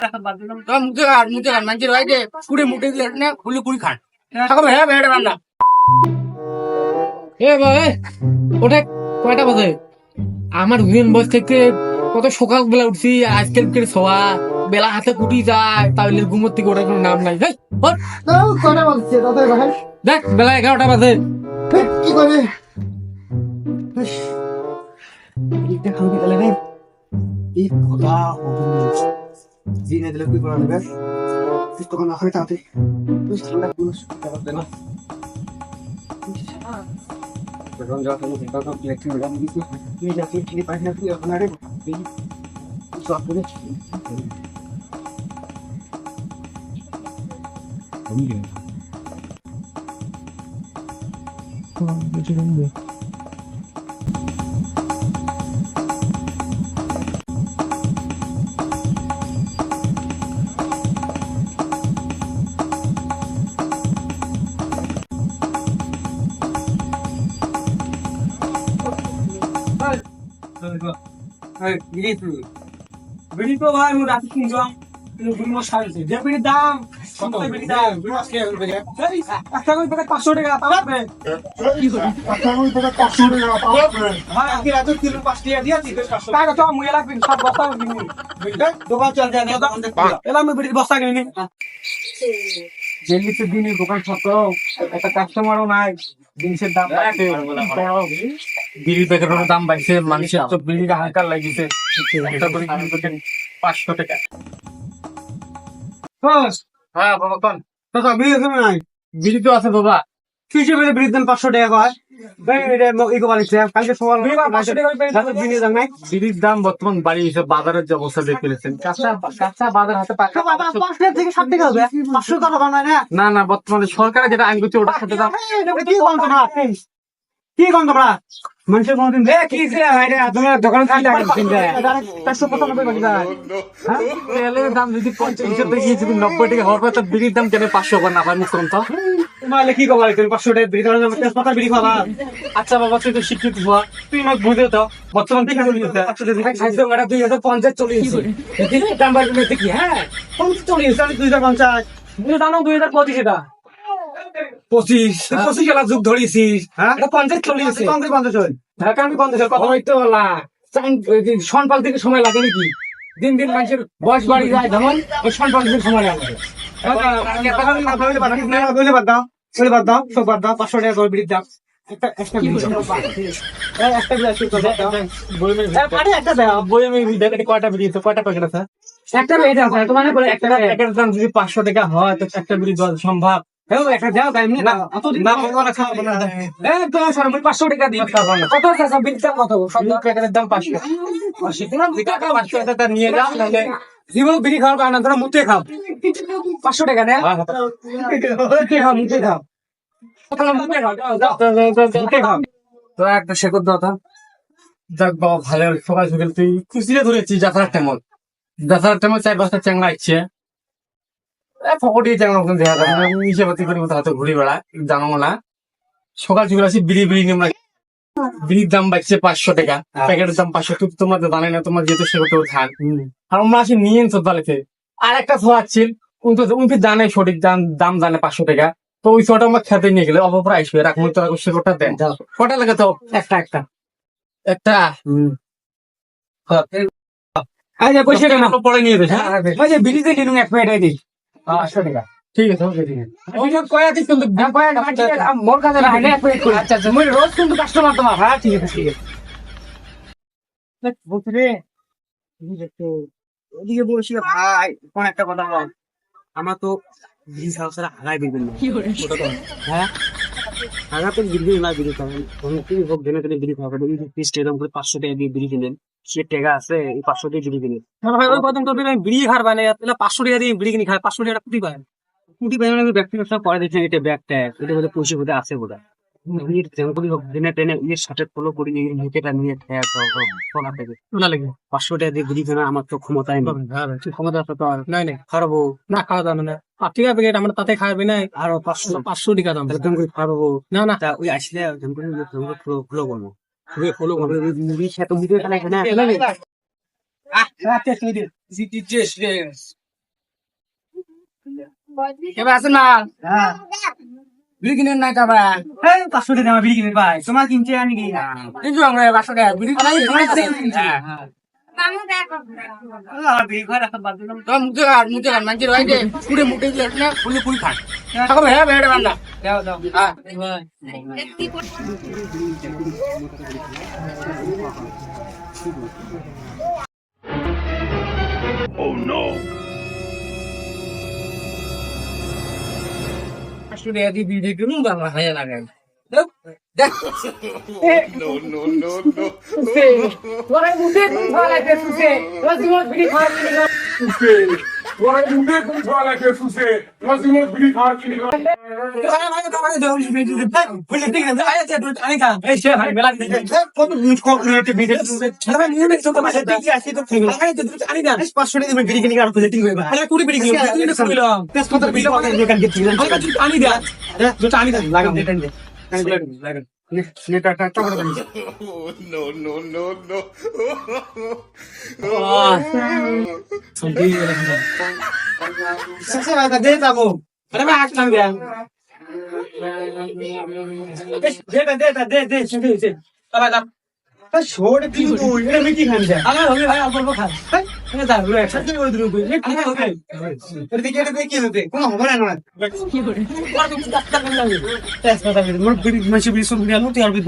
মুখে খান মানুষের ভাইকে কুড়ি মুটে দিলে না খুলে কুড়ি খান সকাল হ্যাঁ বেড়ে রান্না এ ভাই ওটা কয়টা বাজে আমার দিন বয়স থেকে কত সকাল বেলা উঠছি আজকাল সবা বেলা হাতে কুটি যায় তাহলে ঘুমোর থেকে ওটার কোনো নাম নাই কটা বলছে দাদা ভাই দেখ বেলা 11টা বাজে কি করে এটা খাওয়া গেলে রে এই খোদা হবে জিনে দিলে কি করা যাবে তখন না হয় তাতে তুই ঠান্ডা পুরো শুকাতে পারবে না তখন যখন তখন প্লেট নিয়ে আমি কিছু নিয়ে যাচ্ছি ঠিক পাই না তুই এখন আরে সব করে আমি গেলাম বুঝে গেলাম বিড়ি তো ভাই মু রাতে কিনলাম কিন্তু বিড়ি মো সাইছে যে বিড়ির দাম কত বিড়ি দাম বিড়ি আজকে একটা কই প্যাকেট 500 টাকা পাবে কি হলো একটা কই প্যাকেট 500 টাকা পাবে ভাই আজকে রাতে কিলো 5 টাকা দিয়াছি 500 টাকা তো মুই লাগবে সব বস্তা কিনি বিড়ি দোকান চল যায় না এলা আমি বিড়ি বস্তা কিনি জেলিতে দিনের দোকান ছোট একটা কাস্টমারও নাই জিনিসের দাম বাড়ছে বিড়ির প্যাকেটের দাম বাড়ছে মানুষের তো বিড়ির হাহাকার লাগিছে একটা করে 500 টাকা হ্যাঁ বাবা কোন দাদা বিড়ি আছে নাই বিড়ি তো আছে বাবা কিসে বেলে বিড়ির দাম 500 টাকা কয় ভাই এটা ইকো বাড়িছে কালকে সকাল 500 টাকা দাদা বিড়ি দাম নাই বিড়ির দাম বর্তমান বাড়ি হয়েছে বাজারের যে অবস্থা দেখে ফেলেছেন কাঁচা বাজার হাতে পাকা বাবা 5 টাকা থেকে 7 টাকা হবে 500 টাকা বানায় না না না বর্তমানে সরকার যেটা আইন করছে ওটার সাথে দাম কি কোন তোমরা কি কোন তোমরা মানুষের কোনদিন দেখ কি ছিল ভাই রে তোমরা দোকান খালি টাকা দিন দে 195 বাকি দা তেলের দাম যদি 50 থেকে যদি 90 টাকা হওয়ার পর তো বিড়ির দাম কেন 500 করে না পাই মুখ তো তোমালে কি কবার তুমি 500 টাকা বিড়ি দাম তেজপাতা বিড়ি খাবা আচ্ছা বাবা তুই তো শিক্ষিত হওয়া তুই আমাকে বুঝে দাও বর্তমান থেকে খাইছো গাড়া 2050 চলে গেছে দাম বাড়বে কি হ্যাঁ 2050 তুমি জানো 2025 এটা 25 এলা যুগ ধরিছিস হ্যাঁ এটা 50 চলে গেছে 50 চল ঢাকা আমি 50 কথা হইতো হলা সনপাল থেকে সময় লাগে নাকি দিন দিন মানুষের বয়স বাড়ি যায় যেমন ওই সনপাল থেকে সময় লাগে বাদ দাও সব বাদ দাও 500 টাকা করে বিড়ি দাও একটা কয়টা বেরিয়েছে কয়টা প্যাকেট আছে একটা বেড়ে আছে তোমার একটা প্যাকেটের দাম যদি 500 টাকা হয় তো একটা বিড়ি দেওয়া সম্ভব একটা যাও তাই না না তোমার স্যার 500 টাকা দিই কত আছে বিড়ির দাম কত সব প্যাকেটের দাম 500 500 টাকা নিয়ে যাও তাহলে জীবন বিড়ি খাওয়ার কারণে তোরা মুতে খাও 500 টাকা নেই মুতে খাও তো একটা শেকর দাও যাক বাবা ভালো সকাল সকাল তুই খুশিরে ধরেছিস যাত্রার টাইমত 4-5টা চ্যাংলা ইচ্ছে ফকটিয়ে চ্যাংলা মতন দেখা যায় নিচে বাতি করে মতো হাতে ঘুরে বেড়া জানো না সকাল সকাল আসি বিড়ি নিয়ে বিড়ির দাম বাড়ছে 500 টাকা প্যাকেটের দাম 500 তোমরা তো জানে না তোমার যেহেতু সেগুলো থাক আর আমরা আসি নিয়ে তো তাহলে আর একটা ছোয়াচ্ছিল উনি জানে সঠিক দাম জানে 500 টাকা তো ওই ছোটা আমরা খেতে নিয়ে গেলে অপর আসবে রাখবো তো সেটা দেন কটা লাগে তো একটা আচ্ছা পয়সা কেন পরে নিয়ে দেবে ওই যে বিড়িতে নিলুম এক প্যাকেট দিই 500 টাকা ঠিক আছে ওকে ঠিক আছে কয়া দিস কিন্তু মোর কাছে না এক প্যাকেট করে আচ্ছা মই রোজ কিন্তু কাস্টমার তোমার হ্যাঁ ঠিক আছে বুঝলে ওদিকে বলছি ভাই কোন একটা কথা বল আমরা তো বিড়ি খাওয়া ছাড়া হাগাই দিবেন না হ্যাঁ আগা তো বিড়ি না বিড়ি খাবেন কি হোক জেনে জেনে বিড়ি খাওয়া বিড়ি পিস এরকম করে 500 টাকা দিয়ে বিড়ি কিনেন সে টাকা আছে এই 500 টাকা বিড়ি কিনেন ভাই ওই প্রথম তো বিড়ি খার বানে তাহলে 500 টাকা দিয়ে বিড়ি কিনে খায় 500 টাকা কুটি পায় আমি ব্যক্তিগত সব পরে দেখছেন এটা ব্যাগটা এটা বোধহয় পয়সা বোধহয় আছে বোধহয় দিনে টেনে ইয়ের সাথে ফলো করি মুখেটা নিয়ে শোনা থেকে না লাগে 500 টাকা দিয়ে বিড়ি কেনা আমার তো ক্ষমতাই নেই ক্ষমতা আছে তো নাই নাই খারাপ না খাওয়া দাম না 8 টাকা প্যাকেট আমরা তাতে খাওয়াবে না আরো 500 টাকা দাম একদম করে খাবো না না তা ওই আসলে একদম করে ফলো করবো ফলো করবো মুড়ির সাথে মুড়ি খানা খানা এবার আছে না বিড়ি কিনে নাই তবে এই 500 টাকা আমার বিড়ি কিনে ভাই তোমার কিনছে আনি কি না কিন্তু আমরা 500 টাকা বিড়ি আল্লাহ বিড়ি খাওয়া রাখা বাদ দিলাম তো মুখে গান মানছি রয়েছে পুরে মুখে দিলে না পুরে পুরি খান থাকো হ্যাঁ বেড়ে বান্দা দাও দাও হ্যাঁ আসলে এদি বিড়ি কিনুন বাংলা হয় না কেন দেখ ওরাই মুখে কোন ভালো লাগে সুসে রসিমত বিড়ি খাওয়া কিনে ওরাই মুখে কোন ছোঁয়া লাগে সুসে রসিমত বিড়ি খাওয়ার কিনে छोड़ दी तू इधर में की खान जा अरे होगे भाई आप लोग खा ये दारू है सब कोई दूर कोई ये खाना होगा फिर देखिए तो क्या होते कौन हमारा ना और तुम दस तक कर लेंगे टेस्ट बता मेरे मशीन भी सुन गया लो तो यार भी